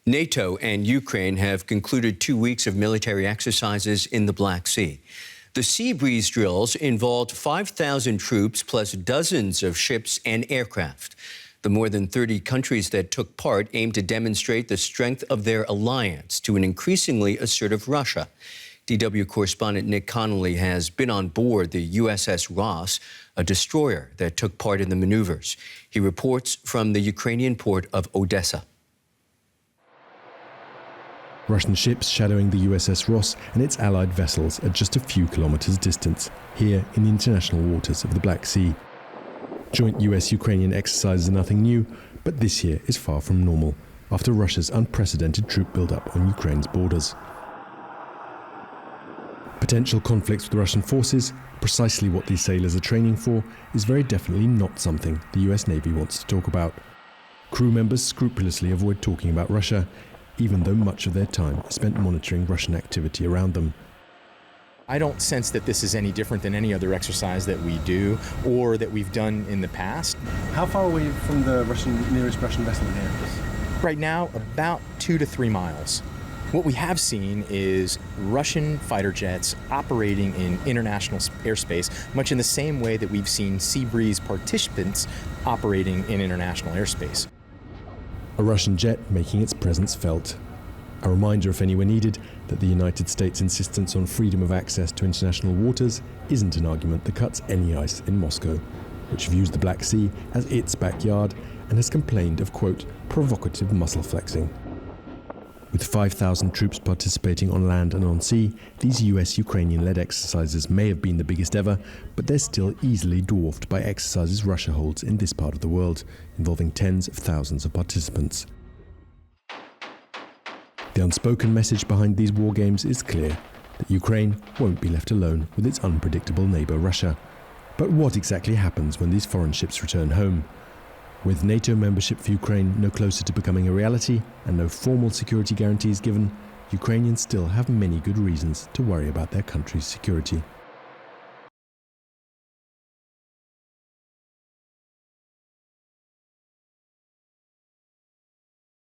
NATO and Ukraine have concluded 2 weeks of military exercises in the Black Sea. The sea breeze drills involved 5,000 troops plus dozens of ships and aircraft. The more than 30 countries that took part aimed to demonstrate the strength of their alliance to an increasingly assertive Russia. DW correspondent Nick Connolly has been on board the USS Ross, a destroyer that took part in the maneuvers. He reports from the Ukrainian port of Odesa. Russian ships shadowing the USS Ross and its allied vessels at just a few kilometers distance, here in the international waters of the Black Sea. Joint US-Ukrainian exercises are nothing new, but this year is far from normal, after Russia's unprecedented troop buildup on Ukraine's borders. Potential conflicts with Russian forces, precisely what these sailors are training for, is very definitely not something the US Navy wants to talk about. Crew members scrupulously avoid talking about Russia, even though much of their time is spent monitoring Russian activity around them. I don't sense that this is any different than any other exercise that we do or that we've done in the past. How far away from the nearest Russian vessel here? Right now, about 2 to 3 miles. What we have seen is Russian fighter jets operating in international airspace, much in the same way that we've seen sea breeze participants operating in international airspace. A Russian jet making its presence felt. A reminder, if anywhere needed, that the United States' insistence on freedom of access to international waters isn't an argument that cuts any ice in Moscow, which views the Black Sea as its backyard and has complained of, quote, provocative muscle flexing. With 5,000 troops participating on land and on sea, these US-Ukrainian-led exercises may have been the biggest ever, but they're still easily dwarfed by exercises Russia holds in this part of the world, involving tens of thousands of participants. The unspoken message behind these war games is clear, that Ukraine won't be left alone with its unpredictable neighbour Russia. But what exactly happens when these foreign ships return home? With NATO membership for Ukraine no closer to becoming a reality and no formal security guarantees given, Ukrainians still have many good reasons to worry about their country's security.